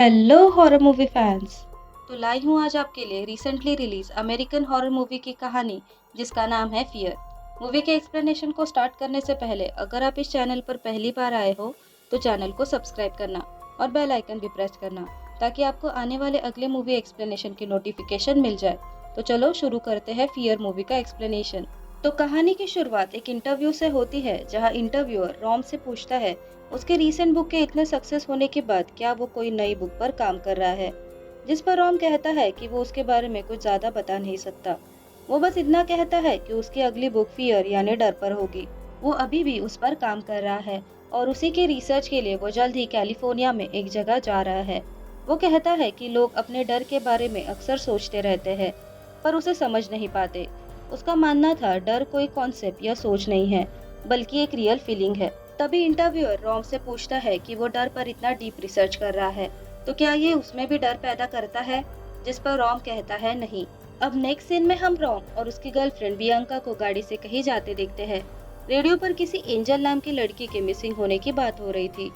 Hello horror movie fans. तो लाई हूँ आज आपके लिए recently release American horror movie की कहानी जिसका नाम है फियर। मूवी के एक्सप्लेनेशन को स्टार्ट करने से पहले अगर आप इस चैनल पर पहली बार आए हो तो चैनल को सब्सक्राइब करना और बेल आइकन भी प्रेस करना ताकि आपको आने वाले अगले मूवी एक्सप्लेनेशन की नोटिफिकेशन मिल जाए। तो चलो शुरू करते हैं फियर मूवी का एक्सप्लेनेशन। तो कहानी की शुरुआत एक इंटरव्यू से होती है जहां इंटरव्यूअर रॉम से पूछता है उसके रीसेंट बुक के इतने सक्सेस होने के बाद क्या वो कोई नई बुक पर काम कर रहा है, जिस पर रॉम कहता है कि वो उसके बारे में कुछ ज्यादा बता नहीं सकता। वो बस इतना कहता है कि उसकी अगली बुक फियर यानी डर पर होगी। वो अभी भी उस पर काम कर रहा है और उसी के रिसर्च के लिए वो जल्द ही कैलिफोर्निया में एक जगह जा रहा है। वो कहता है कि लोग अपने डर के बारे में अक्सर सोचते रहते हैं पर उसे समझ नहीं पाते। उसका मानना था डर कोई कॉन्सेप्ट या सोच नहीं है बल्कि एक रियल फीलिंग है। तभी इंटरव्यूअर रॉम से पूछता है कि वो डर पर इतना डीप रिसर्च कर रहा है तो क्या ये उसमें भी डर पैदा करता है, जिस पर रॉम कहता है नहीं। अब नेक्स्ट सीन में हम रॉम और उसकी गर्लफ्रेंड बियांका को गाड़ी से कहीं जाते देखते हैं। रेडियो पर किसी एंजल नाम की लड़की के मिसिंग होने की बात हो रही थी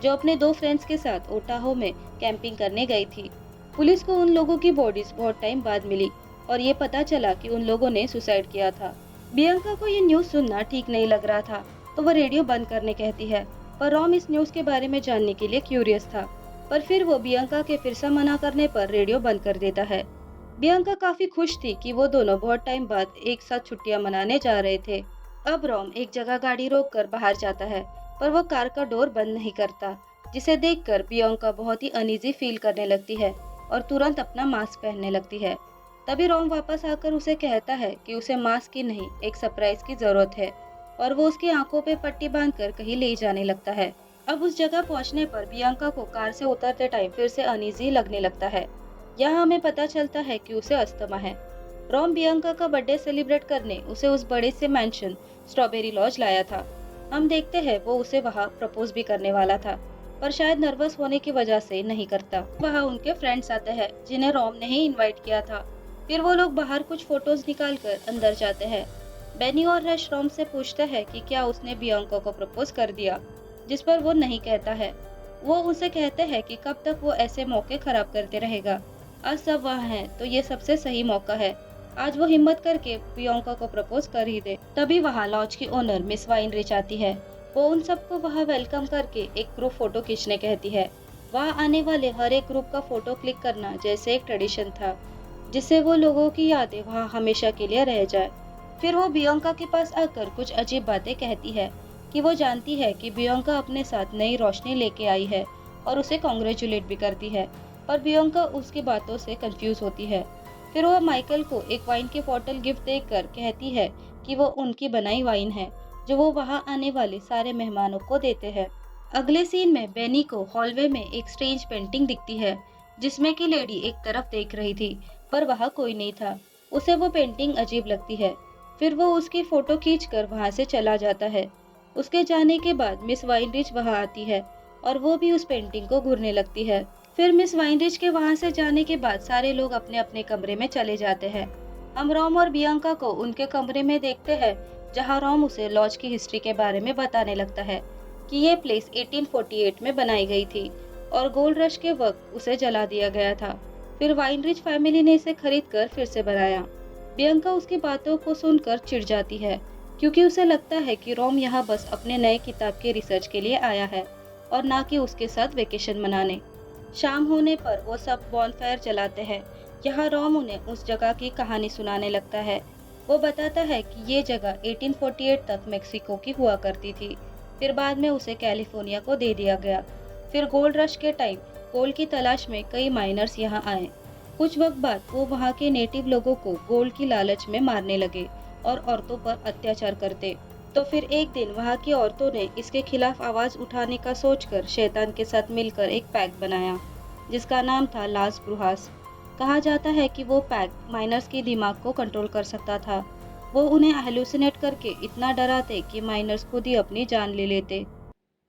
जो अपने दो फ्रेंड्स के साथ ओटाहो में कैंपिंग करने गई थी। पुलिस को उन लोगों की बॉडीज बहुत टाइम बाद मिली और ये पता चला कि उन लोगों ने सुसाइड किया था। बियांका को ये न्यूज सुनना ठीक नहीं लग रहा था तो वह रेडियो बंद करने कहती है, पर रॉम इस न्यूज के बारे में जानने के लिए क्यूरियस था। पर फिर वो बियांका के फिर से मना करने पर रेडियो बंद कर देता है। बियांका काफी खुश थी कि वो दोनों बहुत टाइम बाद एक साथ छुट्टियां मनाने जा रहे थे। अब रॉम एक जगह गाड़ी रोककर बाहर जाता है पर वो कार का डोर बंद नहीं करता, जिसे देखकर बियांका बहुत ही अनईजी फील करने लगती है और तुरंत अपना मास्क पहनने लगती है। तभी रॉम वापस आकर उसे कहता है कि उसे मास्क की नहीं एक सरप्राइज की जरूरत है और वो उसकी आंखों पे पट्टी बांधकर कहीं ले जाने लगता है। अब उस जगह पहुंचने पर बियांका को कार से उतरते टाइम फिर से अनईजी लगने लगता है। यहाँ हमें पता चलता है कि उसे अस्थमा है। रॉम बियांका का बर्थडे सेलिब्रेट करने उसे उस बड़े से मैंशन स्ट्रॉबेरी लॉज लाया था। हम देखते हैं वो उसे वहाँ प्रपोज भी करने वाला था पर शायद नर्वस होने की वजह से नहीं करता। वहाँ उनके फ्रेंड्स आते हैं जिन्हें रॉम ने ही इनवाइट किया था। फिर वो लोग बाहर कुछ फोटोज निकाल कर अंदर जाते हैं। बेनी और रश रॉम से पूछता है कि क्या उसने बियांका को प्रपोज कर दिया, जिस पर वो नहीं कहता है। वो उसे कहते हैं कि कब तक वो ऐसे मौके खराब करते रहेगा। आज सब वहाँ हैं तो ये सबसे सही मौका है। आज वो हिम्मत करके बियांका को प्रपोज कर ही दे। तभी वहाँ लॉज की ओनर मिस वाइनरिच आती है। वो उन सबको वहाँ वेलकम करके एक ग्रुप फोटो खींचने कहती है। वहाँ आने वाले हर एक ग्रुप का फोटो क्लिक करना जैसे एक ट्रेडिशन था जिससे वो लोगों की यादें वहाँ हमेशा के लिए रह जाए। फिर वो बियांका के पास आकर कुछ अजीब बातें कहती है कि वो जानती है कि बियांका अपने साथ नई रोशनी लेके आई है और उसे कॉन्ग्रेचुलेट भी करती है, पर बियांका उसकी बातों से कंफ्यूज होती है। फिर वो माइकल को एक वाइन की बोतल गिफ्ट देकर कहती है कि वो उनकी बनाई वाइन है जो वो वहाँ आने वाले सारे मेहमानों को देते हैं। अगले सीन में बेनी को हॉलवे में एक स्ट्रेंज पेंटिंग दिखती है जिसमें की लेडी एक तरफ देख रही थी पर वहाँ कोई नहीं था। उसे वो पेंटिंग अजीब लगती है। फिर वो उसकी फोटो खींचकर वहां से चला जाता है। उसके जाने के बाद मिस वाइनरिच वहां आती है और वो भी उस पेंटिंग को घूरने लगती है। फिर मिस वाइनरिच के वहां से जाने के बाद सारे लोग अपने अपने कमरे में चले जाते हैं। हम रॉम और बियांका को उनके कमरे में देखते हैं जहां रॉम उसे लॉज की हिस्ट्री के बारे में बताने लगता है कि ये प्लेस 1848 में बनाई गई थी और गोल्ड रश के वक्त उसे जला दिया गया था। फिर वाइनरिच फैमिली ने इसे खरीद कर फिर से बनाया। बियांका उसकी बातों को सुनकर चिढ़ जाती है क्योंकि उसे लगता है कि रॉम यहाँ बस अपने नए किताब के रिसर्च के लिए आया है और ना कि उसके साथ वेकेशन मनाने। शाम होने पर वो सब बॉनफायर जलाते हैं। यहाँ रॉम उन्हें उस जगह की कहानी सुनाने लगता है। वो बताता है कि ये जगह 1848 तक मेक्सिको की हुआ करती थी, फिर बाद में उसे कैलिफोर्निया को दे दिया गया। फिर गोल्ड रश के टाइम गोल्ड की तलाश में कई माइनर्स यहाँ आए। कुछ वक्त बाद वो वहाँ के नेटिव लोगों को गोल्ड की लालच में मारने लगे और औरतों पर अत्याचार करते। तो फिर एक दिन वहाँ की औरतों ने इसके खिलाफ आवाज उठाने का सोचकर शैतान के साथ मिलकर एक पैक्ट बनाया जिसका नाम था लास ब्रूहास। कहा जाता है कि वो पैक्ट माइनर्स के दिमाग को कंट्रोल कर सकता था। वो उन्हें हेलुसिनेट करके इतना डराते कि माइनर्स खुद ही अपनी जान ले लेते।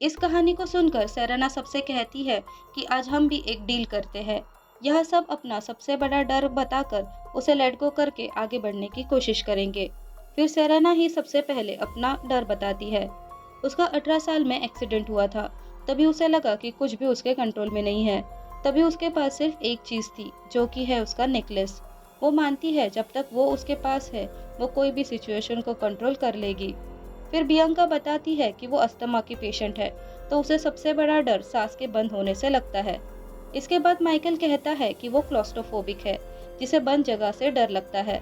इस कहानी को सुनकर सेरेना सबसे कहती है कि आज हम भी एक डील करते हैं। यह सब अपना सबसे बड़ा डर बताकर उसे लेट गो करके आगे बढ़ने की कोशिश करेंगे। फिर सेरेना ही सबसे पहले अपना डर बताती है। उसका 18 साल में एक्सीडेंट हुआ था। तभी उसे लगा कि कुछ भी उसके कंट्रोल में नहीं है। तभी उसके पास सिर्फ एक चीज़ थी, जो कि है उसका नेकलेस। वो मानती है जब तक वो उसके पास है, वो कोई भी सिचुएशन को कंट्रोल कर लेगी। फिर बियांका बताती है कि वो अस्थमा की पेशेंट है, तो उसे सबसे बड़ा डर सांस के बंद होने से लगता है। इसके बाद माइकल कहता है कि वो क्लॉस्ट्रोफोबिक है, जिसे बंद जगह से डर लगता है।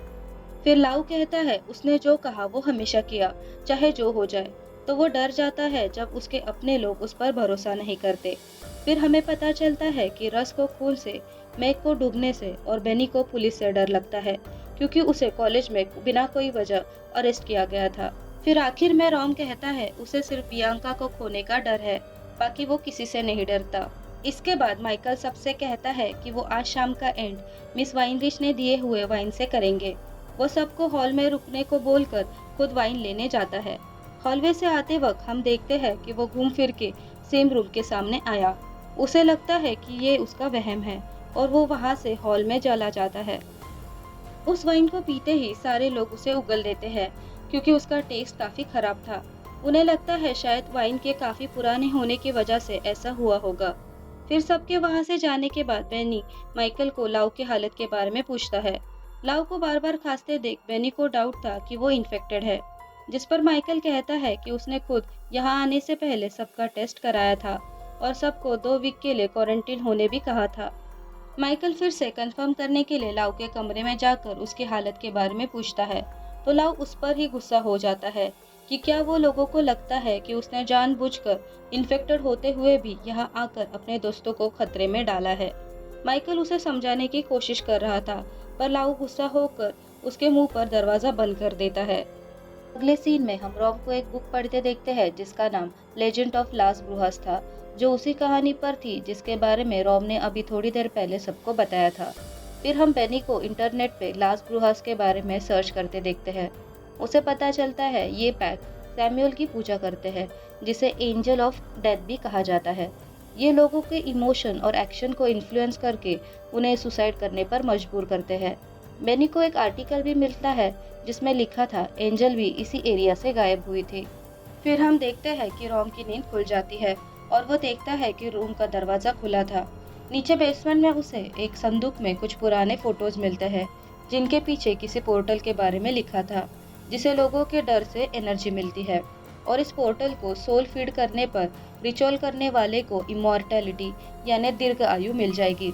फिर लाउ कहता है उसने जो कहा वो हमेशा किया, चाहे जो हो जाए। तो वो डर जाता है जब उसके अपने लोग उस पर भरोसा नहीं करते। फिर हमें पता चलता है कि रस को खून से, मैक को डूबने से और बेनी को पुलिस से डर लगता है, क्योंकि उसे कॉलेज में बिना कोई वजह अरेस्ट किया गया था। फिर आखिर में रॉम कहता है उसे सिर्फ बियांका को खोने का डर है, बाकी वो किसी से नहीं डरता। इसके बाद माइकल सबसे कहता है कि वो आज शाम का एंड मिस वाइनरिच ने दिए हुए वाइन से करेंगे। वो सबको हॉल में रुकने को बोलकर खुद वाइन लेने जाता है। हॉलवे से आते वक्त हम देखते हैं कि वो घूम फिर के सेम रूम के सामने आया। उसे लगता है कि ये उसका वहम है और वो वहां से हॉल में चला जाता है। उस वाइन को पीते ही सारे लोग उसे उगल देते हैं, क्योंकि उसका टेस्ट काफी खराब था। उन्हें लगता है शायद वाइन के काफी पुराने होने की वजह से ऐसा हुआ होगा। फिर सबके वहां से जाने के बाद बेनी माइकल को लाउ की हालत के बारे में पूछता है। लाउ को बार बार खांसते देख बेनी को डाउट था कि वो इन्फेक्टेड है, जिस पर माइकल कहता है कि उसने खुद यहाँ आने से पहले सबका टेस्ट कराया था और सबको 2 वीक के लिए क्वारंटीन होने भी कहा था। माइकल फिर से कंफर्म करने के लिए लाउ के कमरे में जाकर उसकी हालत के बारे में पूछता है, तो लाउ उस पर ही गुस्सा हो जाता है कि क्या वो लोगों को लगता है कि उसने जानबूझकर इन्फेक्टेड होते हुए भी यहाँ आकर अपने दोस्तों को खतरे में डाला है। माइकल उसे समझाने की कोशिश कर रहा था, पर लाउ गुस्सा होकर उसके मुंह पर दरवाजा बंद कर देता है। अगले सीन में हम रॉम को एक बुक पढ़ते देखते हैं जिसका नाम लेजेंड ऑफ लास ब्रूहास था, जो उसी कहानी पर थी जिसके बारे में रॉम ने अभी थोड़ी देर पहले सबको बताया था। फिर हम बेनी को इंटरनेट पे लास ब्रूहास के बारे में सर्च करते देखते हैं। उसे पता चलता है ये पैक सैमुअल की पूजा करते हैं, जिसे एंजल ऑफ डेथ भी कहा जाता है। ये लोगों के इमोशन और एक्शन को इन्फ्लुएंस करके उन्हें सुसाइड करने पर मजबूर करते हैं। बेनी को एक आर्टिकल भी मिलता है जिसमें लिखा था एंजल भी इसी एरिया से गायब हुई थी। फिर हम देखते हैं कि रॉम की नींद खुल जाती है और वो देखता है कि रूम का दरवाजा खुला था। नीचे बेसमेंट में उसे एक संदूक में कुछ पुराने फोटोज मिलते हैं, जिनके पीछे किसी पोर्टल के बारे में लिखा था, जिसे लोगों के डर से एनर्जी मिलती है और इस पोर्टल को सोल फीड करने पर रिचुअल करने वाले को इमॉर्टैलिटी यानी दीर्घ आयु मिल जाएगी।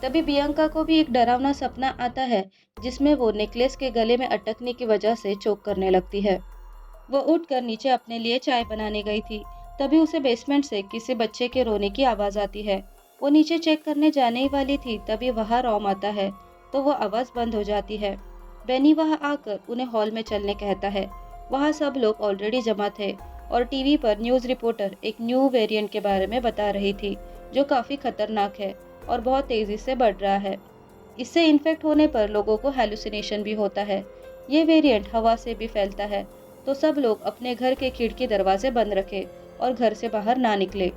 तभी बियांका को भी एक डरावना सपना आता है, जिसमें वो नेकलेस के गले में अटकने की वजह से चोक करने लगती है। वो उठकर नीचे अपने लिए चाय बनाने गई थी। तभी उसे बेसमेंट से किसी बच्चे के रोने की आवाज आती है। वो नीचे चेक करने जाने ही वाली थी, तभी वहां रॉम आता है, तो वो आवाज बंद हो जाती है। बेनी वहां आकर उन्हें हॉल में चलने कहता है। वहां सब लोग ऑलरेडी जमा थे और टीवी पर न्यूज रिपोर्टर एक न्यू वेरिएंट के बारे में बता रही थी, जो काफी खतरनाक है और बहुत तेजी से बढ़ रहा है। इससे इन्फेक्ट होने पर लोगों को हेलुसिनेशन भी होता है। ये वेरिएंट हवा से भी फैलता है, तो सब लोग अपने घर के खिड़की दरवाजे बंद रखें और घर से बाहर ना निकले।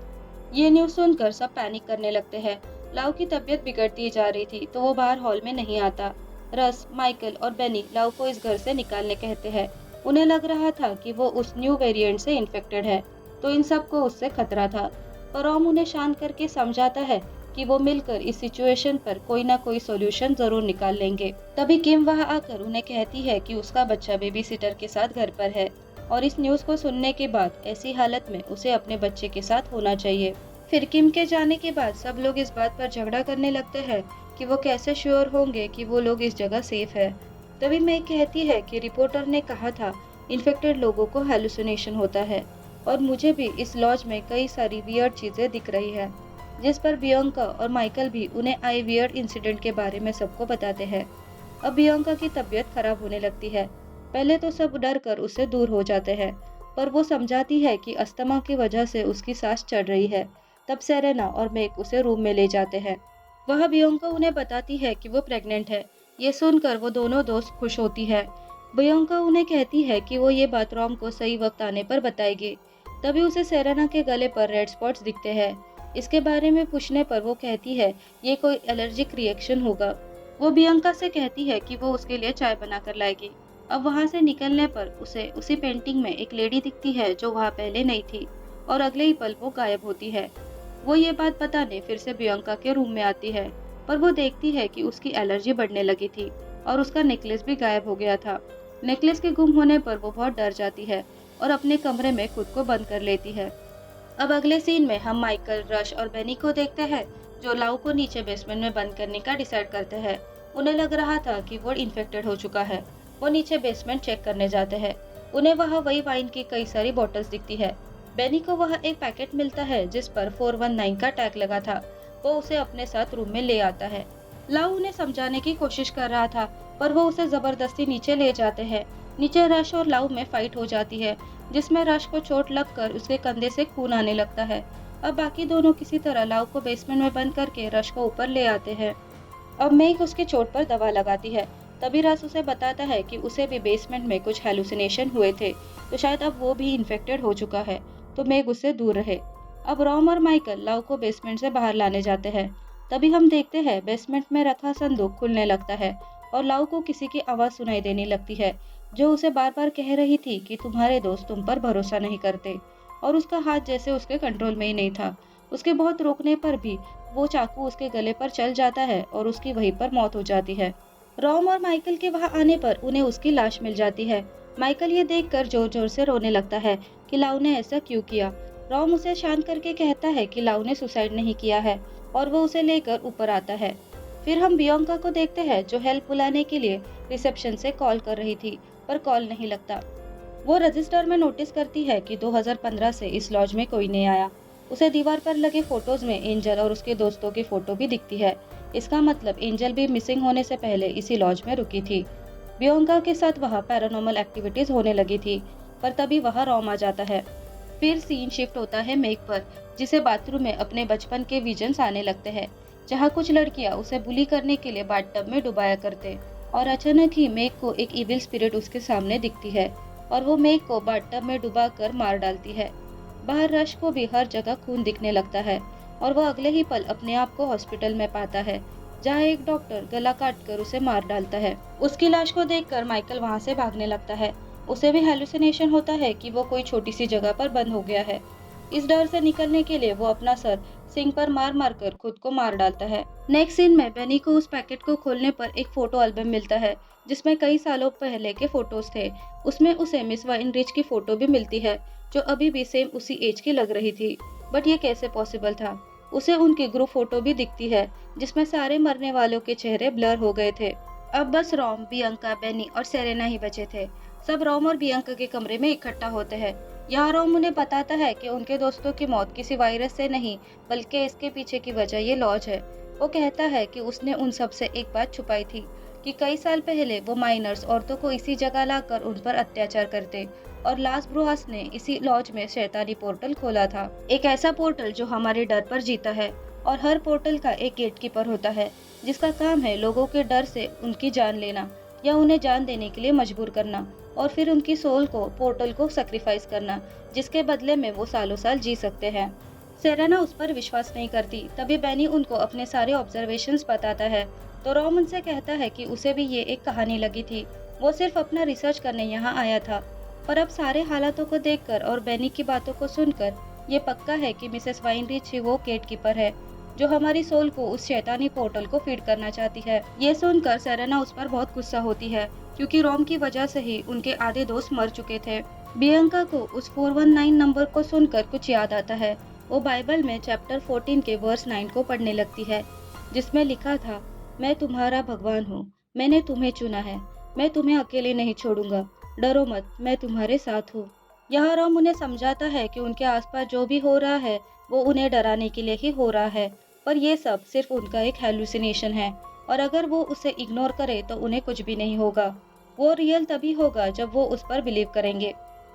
ये न्यूज़ सुनकर सब पैनिक करने लगते हैं। लाउ की तबीयत बिगड़ती जा रही थी, तो वो बाहर हॉल में नहीं आता। रस, माइकल और बेनी लाउ को इस घर से निकालने कहते हैं। उन्हें लग रहा था कि वो उस न्यू वेरिएंट से इन्फेक्टेड है, तो इन सबको उससे खतरा था। पर रॉम उन्हें शांत करके समझाता है कि वो मिलकर इस सिचुएशन पर कोई ना कोई सॉल्यूशन जरूर निकाल लेंगे। तभी किम वहां आकर उन्हें कहती है कि उसका बच्चा बेबी सिटर के साथ घर पर है और इस न्यूज को सुनने के बाद ऐसी हालत में उसे अपने बच्चे के साथ होना चाहिए। फिर किम के जाने के बाद सब लोग इस बात पर झगड़ा करने लगते हैं कि वो कैसे श्योर होंगे कि वो लोग इस जगह सेफ है। तभी मैं कहती है कि रिपोर्टर ने कहा था इन्फेक्टेड लोगों को हेलुसिनेशन होता है और मुझे भी इस लॉज में कई सारी वियर्ड चीजें दिख रही है, जिस पर बियांका और माइकल भी उन्हें आए वियर्ड इंसिडेंट के बारे में सबको बताते हैं। अब बियांका की तबीयत खराब होने लगती है। पहले तो सब डर कर उससे दूर हो जाते हैं, पर वो समझाती है कि अस्थमा की वजह से उसकी सांस चढ़ रही है। तब सेरेना और मेक उसे रूम में ले जाते हैं। वह बियांका उन्हें बताती है कि वो प्रेग्नेंट है। ये सुनकर वो दोनों दोस्त खुश होती है। बियांका उन्हें कहती है कि वो ये बात रॉम को सही वक्त आने पर बताएगी। तभी उसे सेरेना के गले पर रेड स्पॉट्स दिखते हैं। इसके बारे में पूछने पर वो कहती है ये कोई एलर्जिक रिएक्शन होगा। वो बियांका से कहती है कि वो उसके लिए चाय बनाकर लाएगी। अब वहां से निकलने पर उसे उसी पेंटिंग में एक लेडी दिखती है जो वहां पहले नहीं थी और अगले ही पल वो गायब होती है। वो ये बात बताने फिर से बियांका के रूम में आती है, पर वो देखती है कि उसकी एलर्जी बढ़ने लगी थी और उसका नेकलेस भी गायब हो गया था। नेकलेस के गुम होने पर वो बहुत डर जाती है और अपने कमरे में खुद को बंद कर लेती है। अब अगले सीन में हम माइकल, रश और बेनी को देखते हैं, जो लाउ को नीचे बेसमेंट में बंद करने का डिसाइड करते हैं। उन्हें लग रहा था कि वो इन्फेक्टेड हो चुका है। वो नीचे बेसमेंट चेक करने जाते हैं। उन्हें वहाँ वही वाइन की कई सारी बॉटल्स दिखती है। बेनी को वहाँ एक पैकेट मिलता है जिस पर 419 का टैग लगा था। वो उसे अपने साथ रूम में ले आता है। लाउ उन्हें समझाने की कोशिश कर रहा था, पर वो उसे जबरदस्ती नीचे ले जाते हैं। नीचे रश और लाउ में फाइट हो जाती है, जिसमें रश को चोट लगकर उसके कंधे से खून आने लगता है। अब बाकी दोनों किसी तरह लाउ को बेसमेंट में बंद करके रश को ऊपर ले आते हैं। अब मेग उसकी चोट पर दवा लगाती है। तभी रश उसे बताता है कि उसे भी बेसमेंट में कुछ हेलुसिनेशन हुए थे, तो शायद अब वो भी इन्फेक्टेड हो चुका है, तो मेग उससे दूर रहे। अब रॉम और माइकल लाउ को बेसमेंट से बाहर लाने जाते हैं। तभी हम देखते हैं बेसमेंट में रखा संदूक खुलने लगता है और लाउ को किसी की आवाज सुनाई देने लगती है, जो उसे बार बार कह रही थी कि तुम्हारे दोस्त तुम पर भरोसा नहीं करते। और उसका हाथ जैसे उसके कंट्रोल में ही नहीं था। उसके बहुत रोकने पर भी वो चाकू उसके गले पर चल जाता है और उसकी वहीं पर मौत हो जाती है। रॉम और माइकल के वहां आने पर उन्हें उसकी लाश मिल जाती है। माइकल ये देखकर जोर जोर से रोने लगता है कि लाउ ने ऐसा क्यों किया। रॉम उसे शांत करके कहता है कि लाउ ने सुसाइड नहीं किया है और वो उसे लेकर ऊपर आता है। फिर हम बियांका को देखते हैं, जो हेल्प बुलाने के लिए रिसेप्शन से कॉल कर रही थी, पर कॉल नहीं लगता। वो रजिस्टर में नोटिस करती है कि 2015 से इस लॉज में कोई नहीं आया। उसे दीवार पर लगे फोटोज में एंजल और उसके दोस्तों की फोटो भी दिखती है। इसका मतलब एंजल भी मिसिंग होने से पहले इसी लॉज में रुकी थी। बियांका के साथ वहाँ पैरानॉर्मल एक्टिविटीज होने लगी थी, पर तभी वहाँ रॉम आ जाता है। फिर सीन शिफ्ट होता है मेग पर, जिसे बाथरूम में अपने बचपन के विजन्स आने लगते हैं, जहाँ कुछ लड़कियां उसे बुली करने के लिए बाथटब में डुबाया करते। और अचानक ही मेग को एक इविल स्पिरिट उसके सामने दिखती है और वो मेग को बाथटब में डुबा कर मार डालती है। बाहर रश को भी हर जगह खून दिखने लगता है और वह अगले ही पल अपने आप को हॉस्पिटल में पाता है, जहाँ एक डॉक्टर गला काट कर उसे मार डालता है। उसकी लाश को देखकर माइकल वहाँ से भागने लगता है। उसे भी हेलुसिनेशन होता है कि वो कोई छोटी सी जगह पर बंद हो गया है। इस डर से निकलने के लिए वो अपना सर सिंक पर मार मार कर खुद को मार डालता है। नेक्स्ट सीन में बेनी को उस पैकेट को खोलने पर एक फोटो एल्बम मिलता है, जिसमें कई सालों पहले के फोटोज थे। उसमें उसे मिस वाइनरिच की फोटो भी मिलती है, जो अभी भी सेम उसी एज की लग रही थी। बट ये कैसे पॉसिबल था? उसे उनकी ग्रुप फोटो भी दिखती है, जिसमें सारे मरने वालों के चेहरे ब्लर हो गए थे। अब बस रॉम, बियांका, बेनी और सेरेना ही बचे थे। सब रॉम और बियांका के कमरे में इकट्ठा होते हैं। यहाँ रॉम उन्हें बताता है कि उनके दोस्तों की मौत किसी वायरस से नहीं, बल्कि इसके पीछे की वजह ये लॉज है। वो कहता है कि उसने उन सब से एक बात छुपाई थी कि कई साल पहले वो माइनर्स औरतों को इसी जगह लाकर उन पर अत्याचार करते, और लास ब्रुहास ने इसी लॉज में शैतानी पोर्टल खोला था। एक ऐसा पोर्टल जो हमारे डर पर जीता है, और हर पोर्टल का एक गेटकीपर होता है, जिसका काम है लोगों के डर से उनकी जान लेना या उन्हें जान देने के लिए मजबूर करना, और फिर उनकी सोल को पोर्टल को सैक्रिफाइस करना, जिसके बदले में वो सालों साल जी सकते हैं। सेरेना उस पर विश्वास नहीं करती। तभी बेनी उनको अपने सारे ऑब्जर्वेशंस बताता है, तो रॉम उनसे कहता है कि उसे भी ये एक कहानी लगी थी। वो सिर्फ अपना रिसर्च करने यहाँ आया था। पर अब सारे हालातों को देखकर और बेनी की बातों को सुनकर ये पक्का है कि मिसेस वाइनरिच ही वो गेटकीपर है, जो हमारी सोल को उस शैतानी पोर्टल को फीड करना चाहती है। ये सुनकर सेरेना उस पर बहुत गुस्सा होती है, क्योंकि रोम की वजह से ही उनके आधे दोस्त मर चुके थे। बियांका को उस 419 नंबर को सुनकर कुछ याद आता है। वो बाइबल में चैप्टर 14 के वर्स 9 को पढ़ने लगती है, जिसमें लिखा था, मैं तुम्हारा भगवान हूँ, मैंने तुम्हें चुना है, मैं तुम्हें अकेले नहीं छोड़ूंगा, डरो मत, मैं तुम्हारे साथ हूँ। यहाँ रोम उन्हें समझाता है कि उनके आसपास जो भी हो रहा है वो उन्हें डराने के लिए ही हो रहा है, पर ये सब सिर्फ उनका एक हेलुसिनेशन है, और अगर वो उसे इग्नोर करे तो उन्हें कुछ भी नहीं होगा। वो रियल तभी होगा जब वो उस पर बिलीव करेंगे।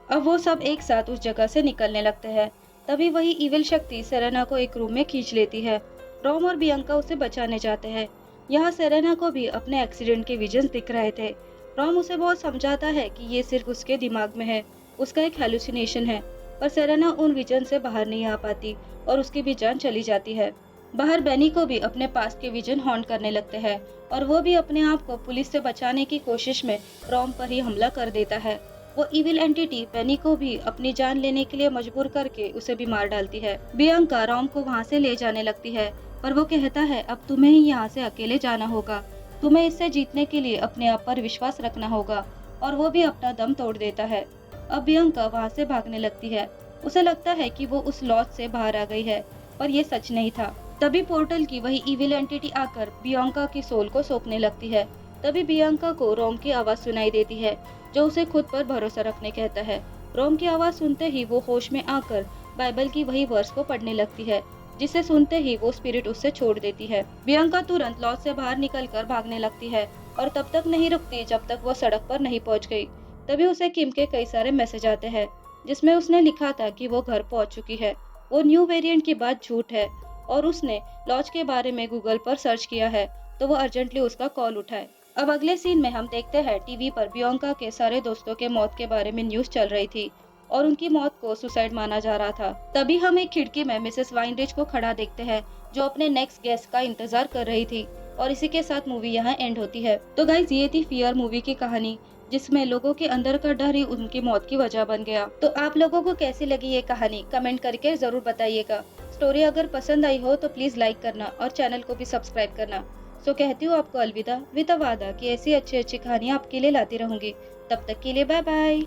अब वो सब एक साथ उस जगह से निकलने लगते हैं। तभी वही इविल शक्ति सेरेना को एक रूम में खींच लेती है। रोम और बियांका उसे बचाने जाते हैं। यहाँ सेरेना को भी अपने एक्सीडेंट के विजन्स दिख रहे थे। रोम उसे बहुत समझाता है कि ये सिर्फ उसके दिमाग में है, उसका एक हेलुसिनेशन है, पर सेरेना उन विजन से बाहर नहीं आ पाती और उसकी भी जान चली जाती है। बाहर बेनी को भी अपने पास के विजन हॉन्ट करने लगते हैं, और वो भी अपने आप को पुलिस से बचाने की कोशिश में रोम पर ही हमला कर देता है। वो इविल एंटिटी पेनी को भी अपनी जान लेने के लिए मजबूर करके उसे भी मार डालती है। बियांका रॉम को वहाँ से ले जाने लगती है, पर वो कहता है अब तुम्हें ही यहाँ से अकेले जाना होगा। तुम्हें इससे जीतने के लिए अपने आप पर विश्वास रखना होगा, और वो भी अपना दम तोड़ देता है। अब बियांका वहाँ से भागने लगती है। उसे लगता है कि वो उस लॉज से बाहर आ गई है, पर ये सच नहीं था। तभी पोर्टल की वही इविल एंटिटी आकर बियांका की सोल को सौंपने लगती है। तभी बियांका को रोम की आवाज सुनाई देती है, जो उसे खुद पर भरोसा रखने कहता है। रोम की आवाज सुनते ही वो होश में आकर बाइबल की वही वर्स को पढ़ने लगती है, जिसे सुनते ही वो स्पिरिट उससे छोड़ देती है। बियांका तुरंत लॉज से बाहर निकलकर भागने लगती है, और तब तक नहीं रुकती जब तक वो सड़क पर नहीं पहुंच गई। तभी उसे किम के कई सारे मैसेज आते हैं, जिसमें उसने लिखा था कि वो घर पहुंच चुकी है। वो न्यू वेरिएंट की बात झूठ है, और उसने लॉज के बारे में गूगल पर सर्च किया है, तो वो अर्जेंटली उसका कॉल उठाए। अब अगले सीन में हम देखते हैं टीवी पर बियांका के सारे दोस्तों के मौत के बारे में न्यूज चल रही थी, और उनकी मौत को सुसाइड माना जा रहा था। तभी हम एक खिड़की में मिसेस वाइनरिच को खड़ा देखते हैं, जो अपने नेक्स्ट गेस्ट का इंतजार कर रही थी। और इसी के साथ मूवी यहाँ एंड होती है। तो गाइज, ये थी फियर मूवी की कहानी, जिसमें लोगों के अंदर का डर ही उनकी मौत की वजह बन गया। तो आप लोगों को कैसी लगी ये कहानी, कमेंट करके जरूर बताइएगा। स्टोरी अगर पसंद आई हो तो प्लीज लाइक करना और चैनल को भी सब्सक्राइब करना। सो कहती हूँ आपको अलविदा, विद अ वादा कि ऐसी अच्छी अच्छी कहानियाँ आपके लिए लाती रहूंगी। तब तक के लिए बाय बाय।